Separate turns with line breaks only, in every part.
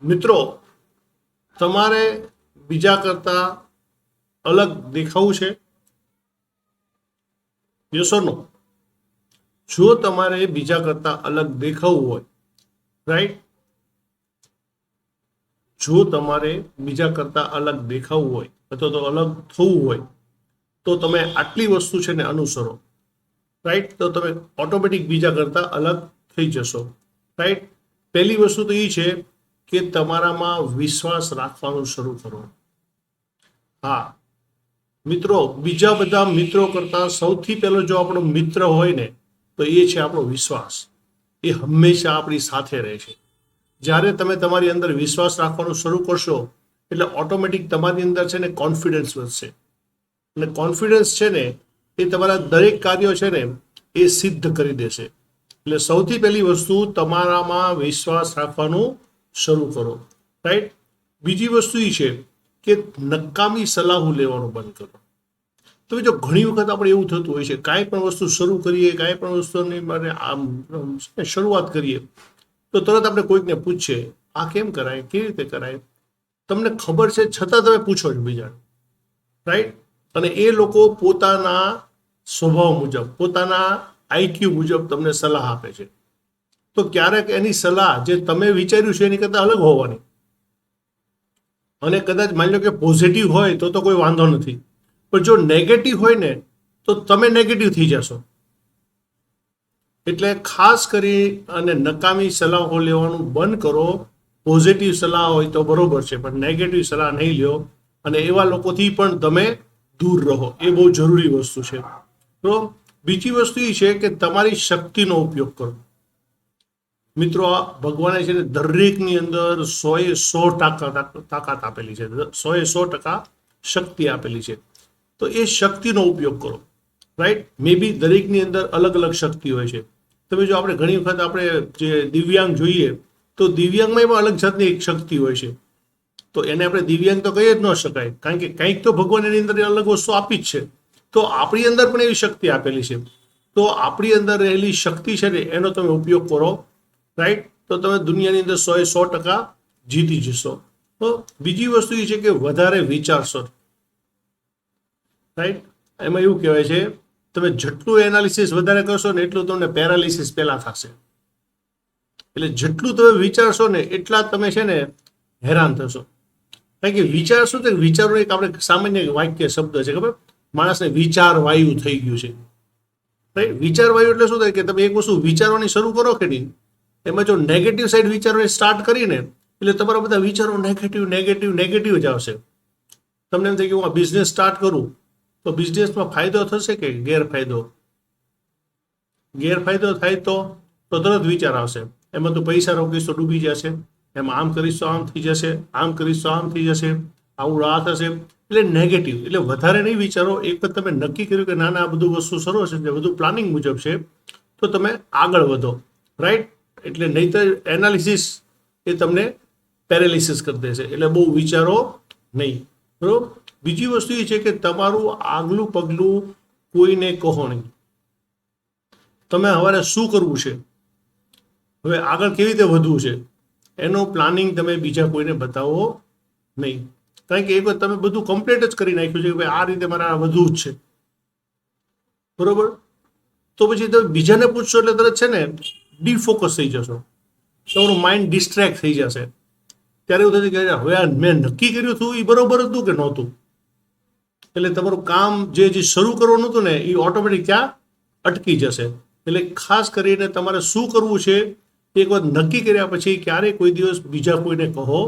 મિત્રો, તમારે બીજા કરતા અલગ દેખાવું છે? યસ ઓર નો? જો તમારે બીજા કરતા અલગ દેખાવું હોય, રાઈટ, જો તમારે બીજા કરતા અલગ દેખાવું હોય અથવા તો અલગ થવું હોય તો તમે આટલી વસ્તુ છે ને અનુસરો, રાઈટ, તો તમે ઓટોમેટિક બીજા કરતા અલગ થઈ જશો, રાઈટ. પહેલી વસ્તુ તો એ છે કે તમારામાં વિશ્વાસ રાખવાનું શરૂ કરો. હા મિત્રો, બીજા બધા મિત્રો કરતા સૌથી પહેલો જો આપણો મિત્ર હોય ને તો એ છે આપણો વિશ્વાસ. એ હંમેશા આપણી સાથે રહે છે. જ્યારે તમે તમારી અંદર વિશ્વાસ રાખવાનું શરૂ કરશો એટલે ઓટોમેટિક તમારી અંદર છે ને કોન્ફિડન્સ વધશે, અને કોન્ફિડન્સ છે ને એ તમારા દરેક કાર્યો છે ને એ સિદ્ધ કરી દેશે. એટલે સૌથી પહેલી વસ્તુ તમારામાં વિશ્વાસ રાખવાનું શરૂ કરો, રાઈટ. બીજી વસ્તુ એ છે કે નકામી સલાહો લેવાનું બંધ કરો. તો જો ઘણી વખત આપણે એવું થતું હોય છે, કાંઈ પણ વસ્તુ શરૂ કરીએ, કાંઈ પણ વસ્તુની માટે આમ શરૂઆત કરીએ તો તરત આપણે કોઈકને પૂછીએ આ કેમ કરાય, કેવી રીતે કરાય. તમને ખબર છે છતાં તમે પૂછો છો બીજાને, રાઈટ. અને એ લોકો પોતાના સ્વભાવ મુજબ, પોતાના આઈક્યુ મુજબ તમને સલાહ આપે છે. તો ક્યારેક એની સલાહ જે તમે વિચાર્યું છે એની કરતાં અલગ હોવાની, અને કદાચ માની લો કે પોઝિટિવ હોય તો કોઈ વાંધો નથી, પણ જો નેગેટિવ હોય ને તો તમે નેગેટિવ થઈ જશો. એટલે ખાસ કરી અને નકામી સલાહો લેવાનું બંધ કરો. પોઝિટિવ સલાહ હોય તો બરોબર છે, પણ નેગેટિવ સલાહ નહીં લ્યો, અને એવા લોકોથી પણ તમે દૂર રહો. એ બહુ જરૂરી વસ્તુ છે. તો બીજી વસ્તુ એ છે કે તમારી શક્તિનો ઉપયોગ કરો. મિત્રો, આ ભગવાને છે ને દરેકની અંદર 100% તાકાત આપેલી છે, 100% શક્તિ આપેલી છે. તો એ શક્તિનો ઉપયોગ કરો, રાઈટ. મે બી દરેકની અંદર અલગ અલગ શક્તિ હોય છે. તમે જો આપણે ઘણી વખત આપણે જે દિવ્યાંગ જોઈએ તો દિવ્યાંગમાં એમાં અલગ જાતની એક શક્તિ હોય છે. તો એને આપણે દિવ્યાંગ તો કહી જ ન શકાય, કારણ કે કંઈક તો ભગવાન એની અંદર અલગ વસ્તુ આપી જ છે. તો આપણી અંદર પણ એવી શક્તિ આપેલી છે. તો આપણી અંદર રહેલી શક્તિ છે ને એનો તમે ઉપયોગ કરો, રાઈટ. તો તમે દુનિયાની અંદર 100% જીતી જશો. તો બીજી વસ્તુ એ છે કે વધારે વિચારશો, રાઈટ. એમાં એવું કહેવાય છે તમે જેટલું એનાલિસિસ વધારે કરશો ને એટલું તમને પેરાલિસિસ પહેલા થશે. એટલે જેટલું તમે વિચારશો ને એટલા તમે છે ને હેરાન થશો. કારણ કે વિચાર શું છે, વિચારો એક આપણે સામાન્ય વાક્ય શબ્દ છે, ખબર, માણસને વિચાર વાયુ થઈ ગયું છે, રાઈટ. વિચાર વાયુ એટલે શું થાય કે તમે એક વસ્તુ વિચારવાની શરૂ કરો કે નહીં, એમાં જો નેગેટિવ સાઈડ વિચારવાની સ્ટાર્ટ કરીને એટલે તમારા બધા વિચારો નેગેટિવ નેગેટિવ નેગેટિવ જ આવશે. તમને એમ થાય કે હું આ બિઝનેસ સ્ટાર્ટ કરું તો બિઝનેસમાં ફાયદો થશે કે ગેરફાયદો? ગેરફાયદો થાય તો તરત વિચાર આવશે, એમાં તો પૈસા રોકીશ તો ડૂબી જશે, એમાં આમ કરીશ તો આમ થઈ જશે, આમ કરીશ તો આમ થઈ જશે, આવું આ થશે. એટલે નેગેટિવ. એટલે વધારે નહીં વિચારો. એક વખત તમે નક્કી કર્યું કે ના ના આ બધું વસ્તુ સરસ છે, બધું પ્લાનિંગ મુજબ છે, તો તમે આગળ વધો, રાઈટ. એટલે નહીંતર એનાલિસિસ એ તમને પેરાલિસિસ કરી દેશે. એટલે બહુ વિચારો નહીં, બરોબર. બીજી વસ્તુ એ છે કે તમારું આગલું પગલું કોઈને કહો નહીં. તમે હવે શું કરવું છે, હવે આગળ કેવી રીતે વધવું છે, એનો પ્લાનિંગ તમે બીજા કોઈને બતાવો નહીં. કારણ કે એક વખત તમે બધું કમ્પ્લીટ જ કરી નાખ્યું છે કે ભાઈ આ રીતે મારે આ વધવું જ છે, બરોબર. તો પછી તમે બીજાને પૂછશો એટલે તરત છે ને ડીફોકસ થઈ જશો, તમારું માઇન્ડ ડિસ્ટ્રેક્ટ થઈ જશે. ત્યારે એવું થશે કે હવે આ મેં નક્કી કર્યું હતું એ બરોબર હતું કે નહોતું. એટલે તમારું કામ જે શરૂ કરવાનું હતું ને એ ઓટોમેટિક ત્યાં અટકી જશે. એટલે ખાસ કરીને તમારે શું કરવું છે એક વાર નક્કી કર્યા પછી ક્યારેય કોઈ દિવસ બીજા કોઈને કહો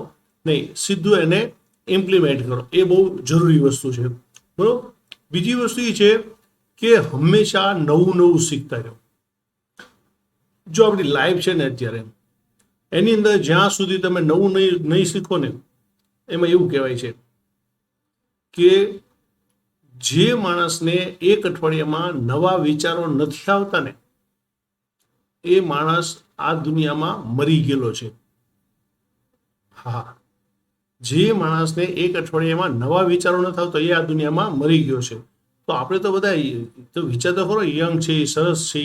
નહીં, સીધું એને ઇમ્પ્લિમેન્ટ કરો. એ બહુ જરૂરી વસ્તુ છે, બરોબર. બીજી વસ્તુ એ છે કે હંમેશા નવું નવું શીખતા રહો. જો આપણી લાઈફ છે ને અત્યારે એની અંદર જ્યાં સુધી તમે નવું નહીં શીખો ને, એમાં એવું કહેવાય છે કે જે માણસને એક અઠવાડિયામાં નવા વિચારો નથી આવતા ને એ માણસ આ દુનિયામાં મરી ગયેલો છે. હા, જે માણસને એક અઠવાડિયામાં નવા વિચારો નથી આવતા એ આ દુનિયામાં મરી ગયો છે. તો આપણે તો બધા તો વિચાર તો ખરો યંગ છે, સરસ છે,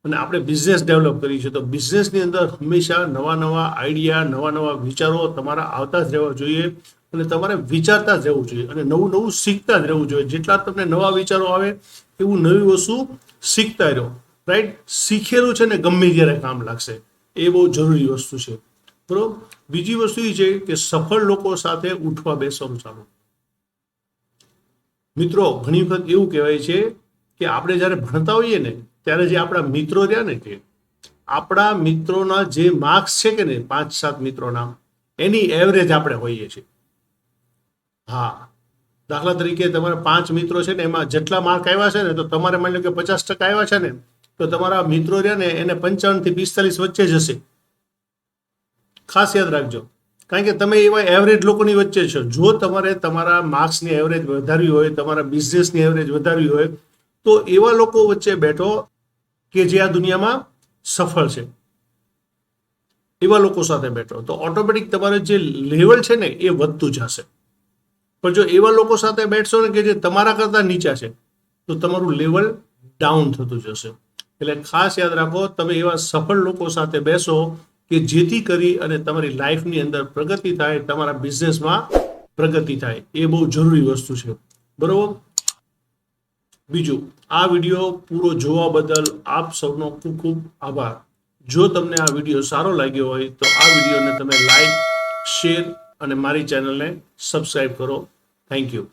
અને આપણે બિઝનેસ ડેવલપ કરીએ છીએ તો બિઝનેસની અંદર હંમેશા નવા નવા આઈડિયા, નવા નવા વિચારો તમારા આવતા જ રહેવા જોઈએ અને તમારે વિચારતા જ રહેવું જોઈએ અને નવું નવું શીખતા જ રહેવું જોઈએ. જેટલા તમને નવા વિચારો આવે એવું નવી વસ્તુ શીખતા રહો. રાઈટ, શીખેલું છે ને ગમે ત્યારે કામ લાગશે, એ બહુ જરૂરી વસ્તુ છે. બરોબર. બીજી વસ્તુ એ છે કે સફળ લોકો સાથે ઉઠવા બેસવાનું ચાલુ. મિત્રો, ઘણી વખત એવું કહેવાય છે કે આપણે જ્યારે ભણતા હોઈએ ને ત્યારે જે આપણા મિત્રો રહ્યા ને, કે આપણા મિત્રોના જે માર્ક્સ છે કે ને 5-7 મિત્રોના, એની એવરેજ આપણે હોઈએ છીએ. હા, દાખલા તરીકે તમારા 5 મિત્રો છે ને, એમાં જેટલા માર્ક આવ્યા છે ને, તો તમારે માની લો કે 50% આવ્યા છે ને, તો તમારા મિત્રો રહ્યા ને એને 55 થી 45 વચ્ચે જ હશે. ખાસ યાદ રાખજો, કારણ કે તમે એવા એવરેજ લોકોની વચ્ચે છો. જો તમારે તમારા માર્ક્સની એવરેજ વધારવી હોય, તમારા બિઝનેસની એવરેજ વધારવી હોય, તો એવા લોકો વચ્ચે બેઠો કે જે આ દુનિયામાં સફળ છે, એવા લોકો સાથે બેઠો તો ઓટોમેટિક તમારે જે લેવલ છે ને એ વધતું જશે. પણ જો એવા લોકો સાથે બેઠશો ને કે જે તમારા કરતા નીચા છે, તો તમારું લેવલ ડાઉન થતું જશે. એટલે ખાસ યાદ રાખો, તમે એવા સફળ લોકો સાથે બેસો કે જેથી કરી અને તમારી લાઈફની અંદર પ્રગતિ થાય, તમારા બિઝનેસમાં પ્રગતિ થાય. એ બહુ જરૂરી વસ્તુ છે. બરોબર. બીજું, આ વિડીયો પૂરો જોવા બદલ આપ સૌનો ખૂબ ખૂબ આભાર. જો તમને આ વિડીયો સારો લાગ્યો હોય તો આ વિડીયોને તમે લાઈક, શેર અને મારી ચેનલને સબસ્ક્રાઈબ કરો. Thank you.